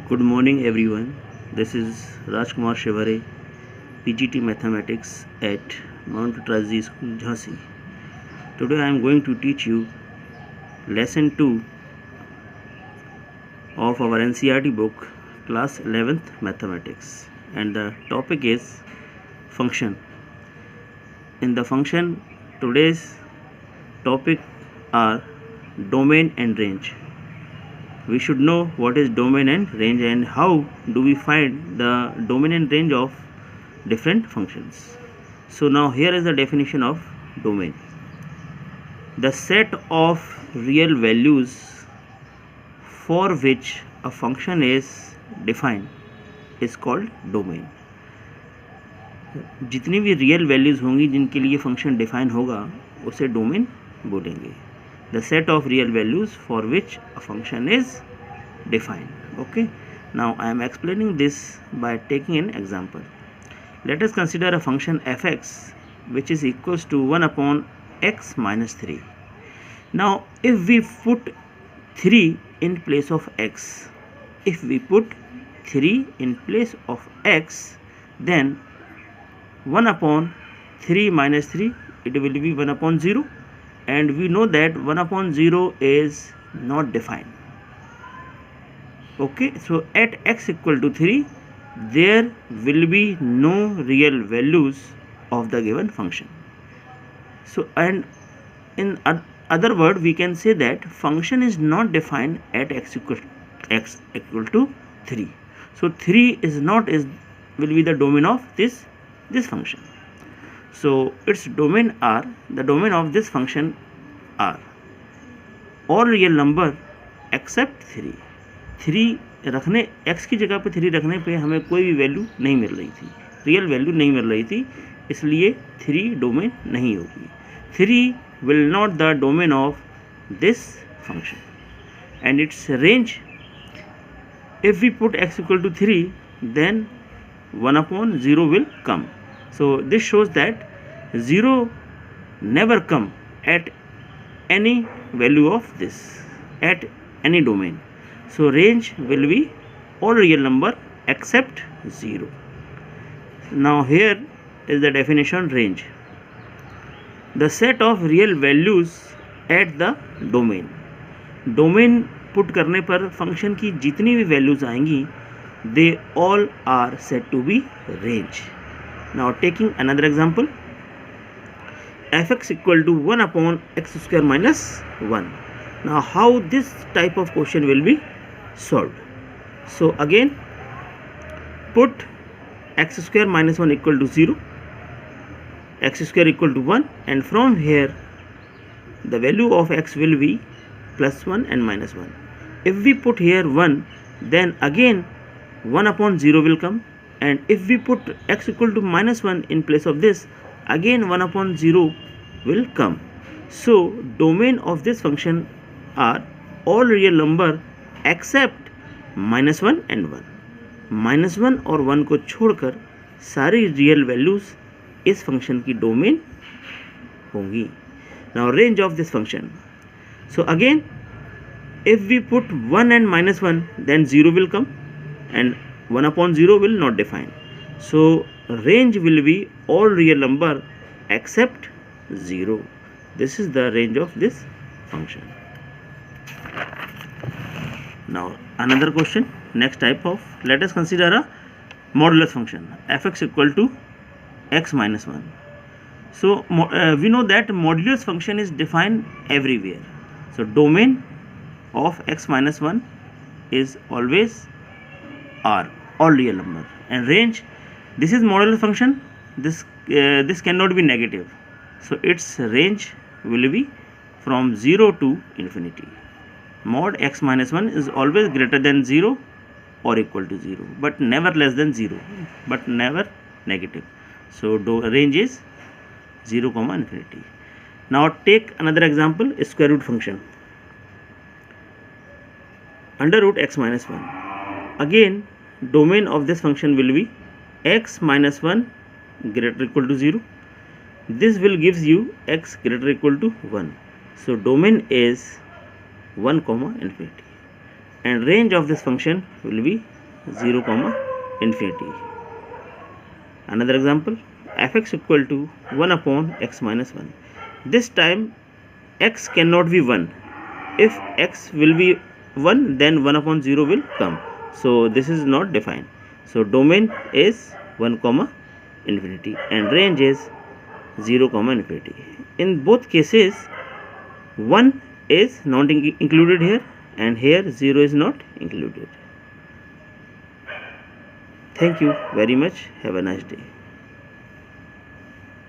Good morning everyone. This is Rajkumar Shivare, PGT Mathematics at Mount Trazi School, Jhansi. Today I am going to teach you lesson 2 of our NCERT book, class 11th Mathematics, and the topic is function. In the function, today's topic are domain and range. We should know what is domain and range and how do we find the domain and range of different functions. So now here is the definition of domain. The set of real values for which a function is defined is called domain. जितनी भी real values होंगी जिनके लिए function define होगा उसे domain बोलेंगे. The set of real values for which a function is defined. Okay, now I am explaining this by taking an example. Let us consider a function fx which is equals to 1 upon x minus 3. Now if we put 3 in place of x, then 1 upon 3 minus 3, it will be 1 upon 0, and we know that 1 upon 0 is not defined. Okay, so at x equal to 3 there will be no real values of the given function. So, and in other word we can say that function is not defined at x equal to 3. So 3 will be the domain of this function. So its domain are, the domain of this function are all real number except 3. 3 रखने, x की जगह पे 3 रखने पे हमें कोई भी value नहीं मिल रही थी, रियल वैल्यू नहीं मिल रही थी, इसलिए 3 डोमेन नहीं होगी. 3 will not the domain of this function, and its range, if we put x equal to 3 then 1 upon 0 will come. So this shows that 0 never come at any value of this, at any domain. So range will be all real number except 0. Now here is the definition range. The set of real values at the domain. Domain put करने पर function की जितनी भी values आएंगी they all are said to be range. Now taking another example, fx equal to 1 upon x square minus 1. Now how this type of question will be solved? So again put x square minus 1 equal to 0, x square equal to 1, and from here the value of x will be plus 1 and minus 1. If we put here 1, then again 1 upon 0 will come, and if we put x equal to minus 1 in place of this, again 1 upon 0 will come. So domain of this function are all real number except minus 1 and 1. minus 1 और 1 को छोड़कर सारी real values इस function की domain होंगी. Now range of this function. So again if we put 1 and minus 1, then 0 will come, and 1 upon 0 will not define. So range will be all real number except 0. This is the range of this function. Now another question, next type of, let us consider a modulus function fx equal to x minus 1. So we know that modulus function is defined everywhere. So domain of x minus 1 is always r, all real number, and range, this is modulus function, this cannot be negative, so its range will be from 0 to infinity. Mod x minus 1 is always greater than 0 or equal to 0, but never less than 0, but never negative. So range is 0 comma infinity. Now take another example, square root function, under root x minus 1. Again domain of this function will be x minus 1 greater or equal to 0. This will gives you x greater or equal to 1. So domain is 1 comma infinity, and range of this function will be 0 comma infinity. Another example, fx equal to 1 upon x minus 1. This time x cannot be 1. If x will be 1, then 1 upon 0 will come. So this is not defined. So domain is 1 comma infinity and range is 0 comma infinity. In both cases 1 is not included here, and here 0 is not included. Thank you very much. Have a nice day.